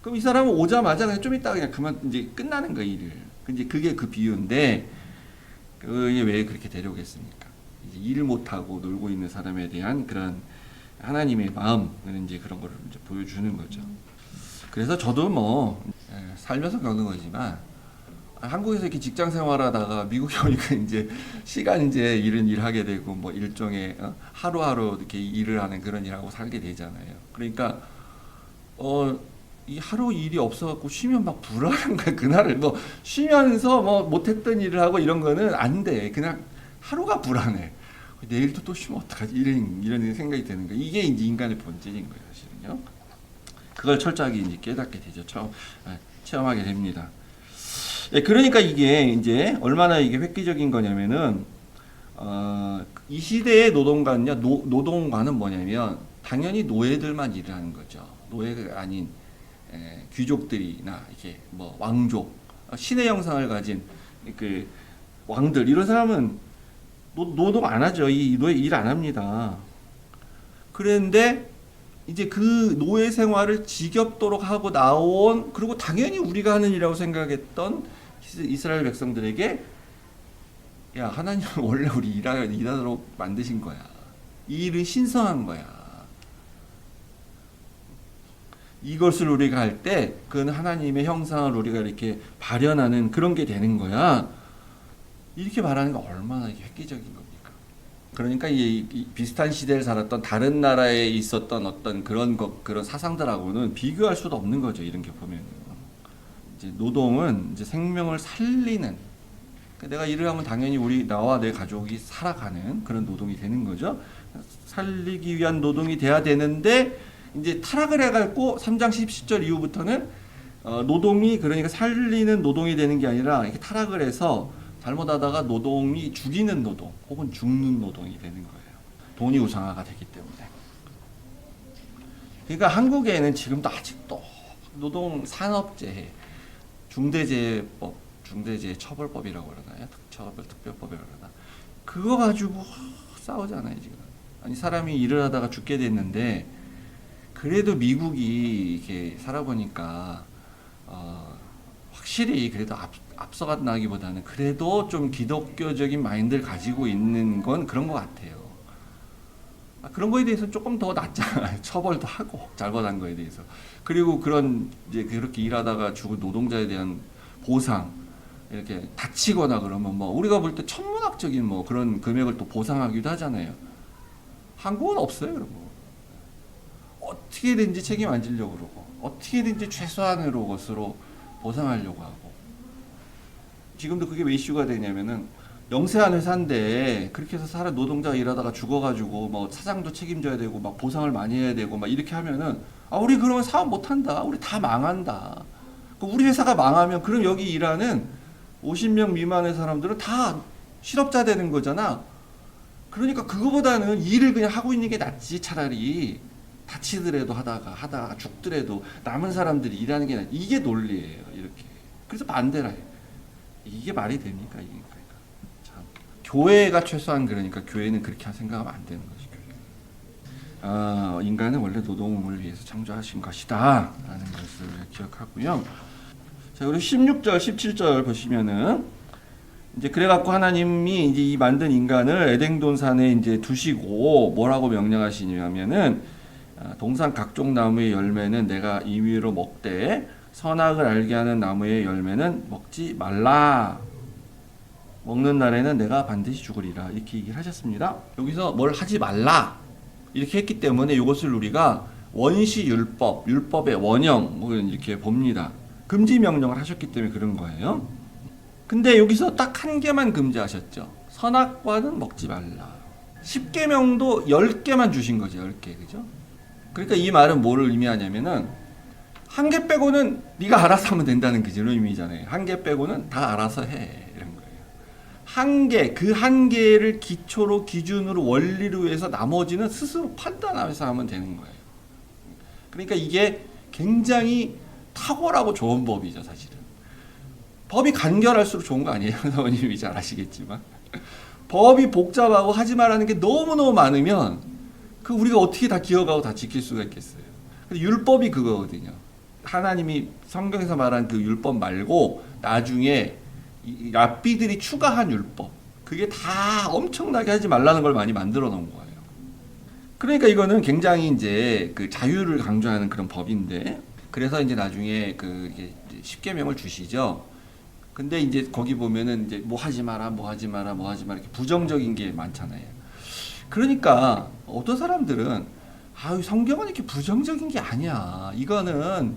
Speaker 1: 그럼 이 사람은 오자마자 그냥 좀 있다가 그냥 그만 이제 끝나는 거야, 일을. 이제 그게 그 비유인데, 그게 왜 그렇게 데려오겠습니까? 이제 일 못하고 놀고 있는 사람에 대한 그런 하나님의 마음은 이제 그런 거를 이제 보여주는 거죠. 그래서 저도 뭐 살면서 겪는 거지만, 한국에서 이렇게 직장 생활하다가 미국에 오니까 이제 시간 이제 이런 일 하게 되고 뭐 일종의 하루하루 이렇게 일을 하는 그런 일하고 살게 되잖아요. 그러니까 이 하루 일이 없어갖고 쉬면 막 불안한 거야. 그날을 뭐 쉬면서 뭐 못했던 일을 하고 이런 거는 안 돼. 그냥 하루가 불안해. 내일도 또 쉬면 어떡하지? 이런 생각이 드는 거야. 이게 이제 인간의 본질인 거예요, 사실은요. 그걸 철저하게 이제 깨닫게 되죠. 체험하게 됩니다. 그러니까 이게 이제 얼마나 이게 획기적인 거냐면은 이 시대의 노동관은요, 노동관은 뭐냐면 당연히 노예들만 일을 하는 거죠. 노예가 아닌 귀족들이나 이렇게 뭐 왕족, 신의 형상을 가진 그 왕들, 이런 사람은 노동 안 하죠. 이 노예 일 안 합니다. 그런데 이제 그 노예 생활을 지겹도록 하고 나온, 그리고 당연히 우리가 하는 일이라고 생각했던 이스라엘 백성들에게, 야, 하나님은 원래 우리 일하도록 만드신 거야. 이 일은 신성한 거야. 이것을 우리가 할 때 그건 하나님의 형상을 우리가 이렇게 발현하는 그런 게 되는 거야. 이렇게 말하는 거 얼마나 획기적인 겁니까? 그러니까 이 비슷한 시대를 살았던 다른 나라에 있었던 어떤 그런 사상들하고는 비교할 수도 없는 거죠. 이런 게 보면 이제 노동은 이제 생명을 살리는, 내가 일을 하면 당연히 나와 내 가족이 살아가는 그런 노동이 되는 거죠. 살리기 위한 노동이 돼야 되는데 이제 타락을 해갖고 3장 10절 이후부터는 노동이 그러니까 살리는 노동이 되는 게 아니라 이렇게 타락을 해서 잘못하다가 노동이 죽이는 노동 혹은 죽는 노동이 되는 거예요. 돈이 우상화가 되기 때문에. 그러니까 한국에는 지금도 아직도 노동산업재해, 중대재해법, 중대재해처벌법이라고 그러나요? 특별법이라고 그러나? 그거 가지고 싸우잖아요 지금. 아니 사람이 일을 하다가 죽게 됐는데 그래도 미국이 이렇게 살아보니까 확실히 그래도 앞서간다기보다는 그래도 좀 기독교적인 마인드를 가지고 있는 건 그런 것 같아요. 그런 거에 대해서 조금 더 낫잖아요. 처벌도 하고 잘못한 거에 대해서. 그리고 그런 이제 그렇게 일하다가 죽은 노동자에 대한 보상 이렇게 다치거나 그러면 뭐 우리가 볼 때 천문학적인 뭐 그런 금액을 또 보상하기도 하잖아요. 한국은 없어요 그런 거. 어떻게든지 책임 안 지려고 그러고 어떻게든지 최소한으로 것으로 보상하려고 하고 지금도 그게 왜 이슈가 되냐면은 영세한 회사인데 그렇게 해서 노동자가 일하다가 죽어가지고 뭐 사장도 책임져야 되고 막 보상을 많이 해야 되고 막 이렇게 하면은 우리 그러면 사업 못한다 우리 다 망한다 우리 회사가 망하면 그럼 여기 일하는 50명 미만의 사람들은 다 실업자 되는 거잖아. 그러니까 그거보다는 일을 그냥 하고 있는 게 낫지. 차라리 다치더라도 하다가 죽더라도 남은 사람들이 일하는 게 이게 논리예요. 이렇게. 그래서 반대라 해요. 이게 말이 됩니까? 이게 그러니까. 참. 교회가 최소한 그러니까 교회는 그렇게 생각하면 안 되는 거지. 인간은 원래 노동을 위해서 창조하신 것이다 라는 것을 기억하고요. 자, 그리고 16절, 17절 보시면은 이제 그래갖고 하나님이 이제 이 만든 인간을 에덴 동산에 이제 두시고 뭐라고 명령하시냐면은 동산 각종 나무의 열매는 내가 임의로 먹되 선악을 알게 하는 나무의 열매는 먹지 말라. 먹는 날에는 내가 반드시 죽으리라. 이렇게 얘기를 하셨습니다. 여기서 뭘 하지 말라 이렇게 했기 때문에 이것을 우리가 원시율법, 율법의 원형 뭐 이렇게 봅니다. 금지 명령을 하셨기 때문에 그런 거예요. 근데 여기서 딱 한 개만 금지하셨죠. 선악과는 먹지 말라. 10계명도 10개만 주신 거죠. 10개. 그죠? 그러니까 이 말은 뭐를 의미하냐면은 한 개 빼고는 네가 알아서 하면 된다는 그런 의미잖아요. 한 개 빼고는 다 알아서 해. 이런 거예요. 한 개, 그 한 개를 기초로 기준으로 원리로 해서 나머지는 스스로 판단하면서 하면 되는 거예요. 그러니까 이게 굉장히 탁월하고 좋은 법이죠, 사실은. 법이 간결할수록 좋은 거 아니에요? 사모님이 잘 아시겠지만. 법이 복잡하고 하지 말라는 게 너무너무 많으면 그 우리가 어떻게 다 기억하고 다 지킬 수가 있겠어요. 율법이 그거거든요. 하나님이 성경에서 말한 그 율법 말고 나중에 이 랍비들이 추가한 율법. 그게 다 엄청나게 하지 말라는 걸 많이 만들어 놓은 거예요. 그러니까 이거는 굉장히 이제 그 자유를 강조하는 그런 법인데 그래서 이제 나중에 그 10계명을 주시죠. 근데 이제 거기 보면은 이제 뭐 하지 마라, 뭐 하지 마라, 뭐 하지 마라 이렇게 부정적인 게 많잖아요. 그러니까 어떤 사람들은 성경은 이렇게 부정적인 게 아니야. 이거는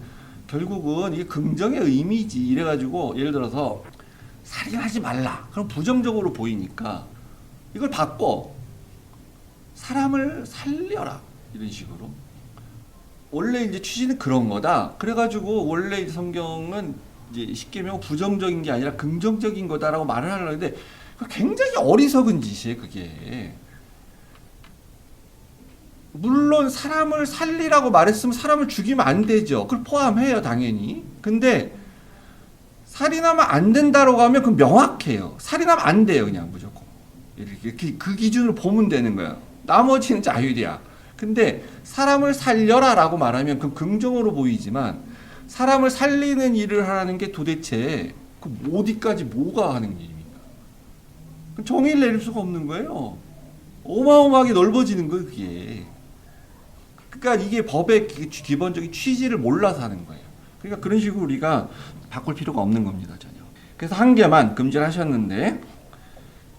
Speaker 1: 결국은 이게 긍정의 의미지. 이래가지고 예를 들어서 살인하지 말라. 그럼 부정적으로 보이니까 이걸 바꿔. 사람을 살려라. 이런 식으로. 원래 이제 취지는 그런 거다. 그래가지고 원래 성경은 이제 10계명 부정적인 게 아니라 긍정적인 거다라고 말을 하려는데 굉장히 어리석은 짓이에요, 그게. 물론 사람을 살리라고 말했으면 사람을 죽이면 안 되죠. 그걸 포함해요, 당연히. 근데 살인하면 안 된다라고 하면 그건 명확해요. 살인하면 안 돼요, 그냥 무조건. 이렇게 그 기준으로 보면 되는 거예요. 나머지는 자율이야. 근데 사람을 살려라라고 말하면 그 긍정으로 보이지만 사람을 살리는 일을 하라는 게 도대체 그 어디까지 뭐가 하는 일입니까? 정의를 내릴 수가 없는 거예요. 어마어마하게 넓어지는 거예요, 그게. 그러니까 이게 법의 기본적인 취지를 몰라서 하는 거예요. 그러니까 그런 식으로 우리가 바꿀 필요가 없는 겁니다, 전혀. 그래서 한 개만 금지를 하셨는데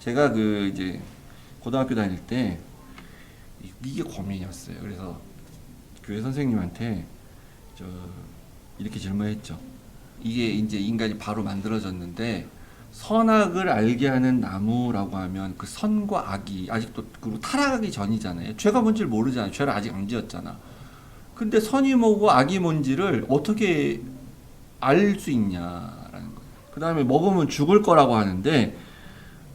Speaker 1: 제가 그 이제 고등학교 다닐 때 이게 고민이었어요. 그래서 교회 선생님한테 이렇게 질문했죠. 이게 이제 인간이 바로 만들어졌는데 선악을 알게 하는 나무라고 하면 그 선과 악이 아직도 그리고 타락하기 전이잖아요. 죄가 뭔지를 모르잖아요. 죄를 아직 안 지었잖아. 근데 선이 뭐고 악이 뭔지를 어떻게 알 수 있냐라는 거예요. 그 다음에 먹으면 죽을 거라고 하는데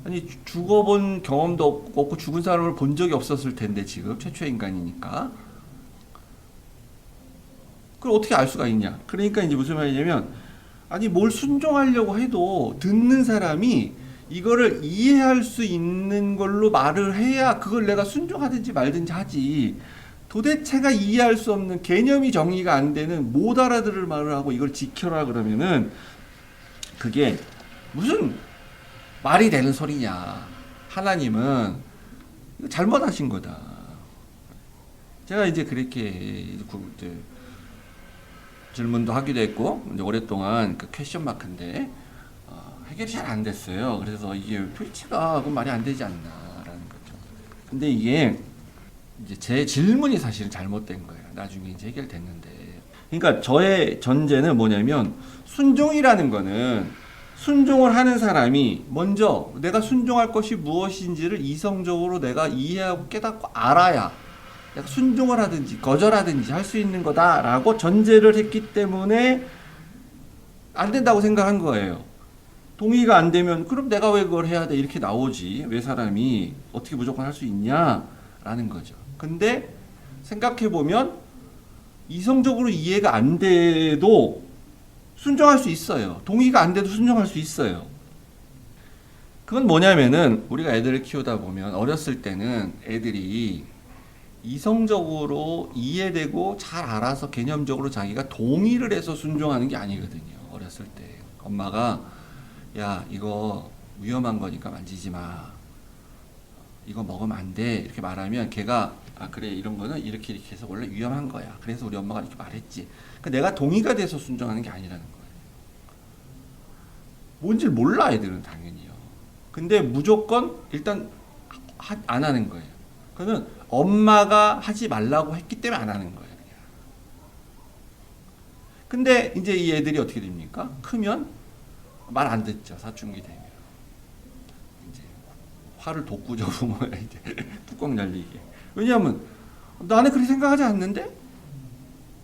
Speaker 1: 아니 죽어본 경험도 없고 죽은 사람을 본 적이 없었을 텐데 지금 최초의 인간이니까 그걸 어떻게 알 수가 있냐. 그러니까 이제 무슨 말이냐면 아니 뭘 순종하려고 해도 듣는 사람이 이거를 이해할 수 있는 걸로 말을 해야 그걸 내가 순종하든지 말든지 하지. 도대체가 이해할 수 없는 개념이 정리가 안 되는 못 알아들을 말을 하고 이걸 지켜라 그러면은 그게 무슨 말이 되는 소리냐. 하나님은 이거 잘못하신 거다. 제가 이제 그렇게 이제 질문도 하기도 했고 이제 오랫동안 그 퀘스천 마크인데 해결이 잘 안 됐어요. 그래서 이게 도대체가 그건 말이 안 되지 않나라는 거죠. 근데 이게 이제 제 질문이 사실은 잘못된 거예요. 나중에 이제 해결됐는데. 그러니까 저의 전제는 뭐냐면 순종이라는 거는 순종을 하는 사람이 먼저 내가 순종할 것이 무엇인지를 이성적으로 내가 이해하고 깨닫고 알아야 내가 순종을 하든지 거절하든지 할 수 있는 거다라고 전제를 했기 때문에 안 된다고 생각한 거예요. 동의가 안 되면 그럼 내가 왜 그걸 해야 돼 이렇게 나오지 왜 사람이 어떻게 무조건 할 수 있냐라는 거죠. 근데 생각해보면 이성적으로 이해가 안 돼도 순종할 수 있어요. 동의가 안 돼도 순종할 수 있어요. 그건 뭐냐면은 우리가 애들을 키우다 보면 어렸을 때는 애들이 이성적으로 이해되고 잘 알아서 개념적으로 자기가 동의를 해서 순종하는 게 아니거든요. 어렸을 때 엄마가 야 이거 위험한 거니까 만지지 마. 이거 먹으면 안 돼. 이렇게 말하면 걔가 아 그래 이런 거는 이렇게 해서 원래 위험한 거야. 그래서 우리 엄마가 이렇게 말했지. 그러니까 내가 동의가 돼서 순종하는 게 아니라는 거예요. 뭔지를 몰라 애들은 당연히요. 근데 무조건 일단 안 하는 거예요. 그거는 엄마가 하지 말라고 했기 때문에 안 하는 거예요. 그냥. 근데 이제 이 애들이 어떻게 됩니까? 크면 말 안 듣죠. 사춘기 되면. 이제 화를 돋구죠. 부모가 이제 뚜껑 열리게. 왜냐하면 나는 그렇게 생각하지 않는데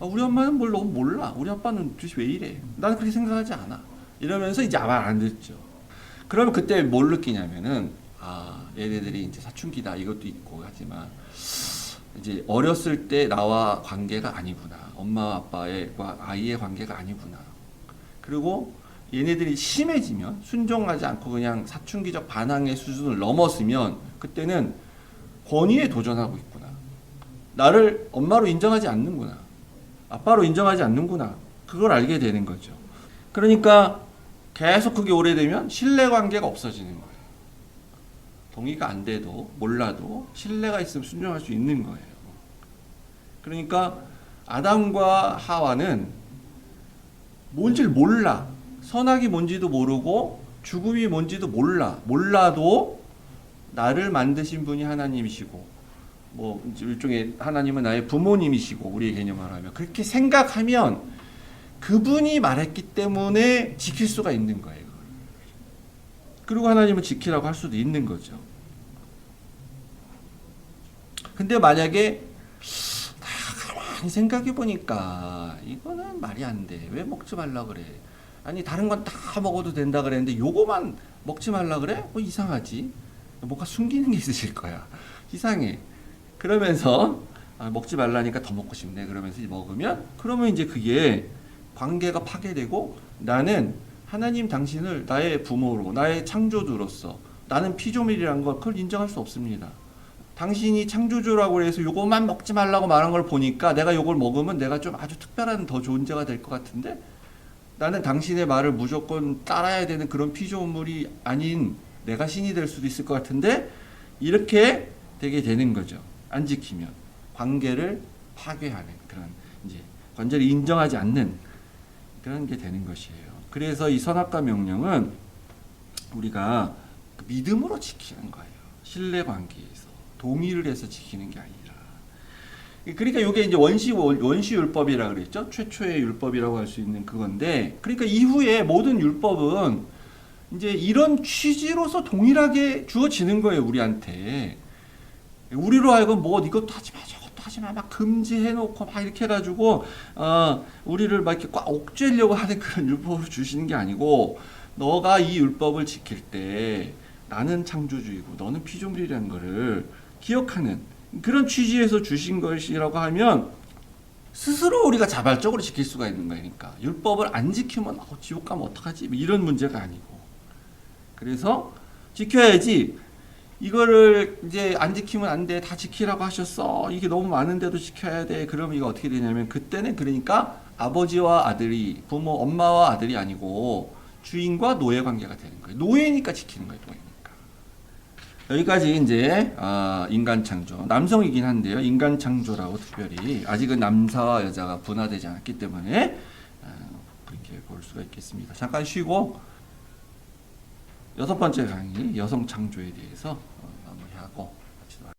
Speaker 1: 우리 엄마는 뭘 너무 몰라. 우리 아빠는 도대체 왜 이래. 나는 그렇게 생각하지 않아. 이러면서 이제 말 안 듣죠. 그러면 그때 뭘 느끼냐면은 아 얘네들이 이제 사춘기다 이것도 있고 하지만 이제 어렸을 때 나와 관계가 아니구나. 엄마 아빠와 아이의 관계가 아니구나. 그리고 얘네들이 심해지면 순종하지 않고 그냥 사춘기적 반항의 수준을 넘었으면 그때는 권위에 도전하고 있구나. 나를 엄마로 인정하지 않는구나. 아빠로 인정하지 않는구나. 그걸 알게 되는 거죠. 그러니까 계속 그게 오래되면 신뢰관계가 없어지는 거예요. 동의가 안 돼도 몰라도 신뢰가 있으면 순종할 수 있는 거예요. 그러니까 아담과 하와는 뭔지를 몰라. 선악이 뭔지도 모르고 죽음이 뭔지도 몰라도 나를 만드신 분이 하나님이시고 뭐 일종의 하나님은 나의 부모님이시고 우리의 개념으로 하면 그렇게 생각하면 그분이 말했기 때문에 지킬 수가 있는 거예요. 그리고 하나님은 지키라고 할 수도 있는 거죠. 근데 만약에 가만히 생각해 보니까 이거는 말이 안 돼. 왜 먹지 말라 그래? 아니 다른 건 다 먹어도 된다 그랬는데 요거만 먹지 말라 그래? 이상하지? 뭔가 숨기는 게 있으실 거야. 이상해. 그러면서 먹지 말라니까 더 먹고 싶네. 그러면서 먹으면 그러면 이제 그게 관계가 파괴되고 나는 하나님 당신을 나의 부모로 나의 창조주로서 나는 피조물이란 걸 그걸 인정할 수 없습니다. 당신이 창조주라고 해서 요것만 먹지 말라고 말한 걸 보니까 내가 요걸 먹으면 내가 좀 아주 특별한 더 존재가 될 것 같은데 나는 당신의 말을 무조건 따라야 되는 그런 피조물이 아닌 내가 신이 될 수도 있을 것 같은데 이렇게 되게 되는 거죠. 안 지키면 관계를 파괴하는 그런 이제 완전히 인정하지 않는 그런 게 되는 것이에요. 그래서 이 선악과 명령은 우리가 믿음으로 지키는 거예요. 신뢰 관계에서 동의를 해서 지키는 게 아니라. 그러니까 이게 이제 원시 율법이라 그랬죠. 최초의 율법이라고 할 수 있는 그건데, 그러니까 이후에 모든 율법은 이제 이런 취지로서 동일하게 주어지는 거예요, 우리한테. 우리로 하여금 뭐 이것도 하지 마, 저것도 하지 마, 막 금지해놓고 막 이렇게 해가지고 우리를 막 이렇게 꽉 옥죄려고 하는 그런 율법을 주시는 게 아니고, 너가 이 율법을 지킬 때 나는 창조주이고 너는 피조물이라는 거를 기억하는 그런 취지에서 주신 것이라고 하면 스스로 우리가 자발적으로 지킬 수가 있는 거니까, 율법을 안 지키면 지옥 가면 어떡하지? 이런 문제가 아니고, 그래서 지켜야지. 이거를 이제 안 지키면 안 돼, 다 지키라고 하셨어, 이게 너무 많은데도 지켜야 돼, 그러면 이거 어떻게 되냐면, 그때는 그러니까 아버지와 아들이, 부모 엄마와 아들이 아니고 주인과 노예 관계가 되는 거예요. 노예니까 지키는 거예요. 노예니까. 여기까지 이제 인간 창조, 남성이긴 한데요, 인간 창조라고 특별히 아직은 남자와 여자가 분화되지 않았기 때문에 그렇게 볼 수가 있겠습니다. 잠깐 쉬고 6번째 강의, 여성 창조에 대해서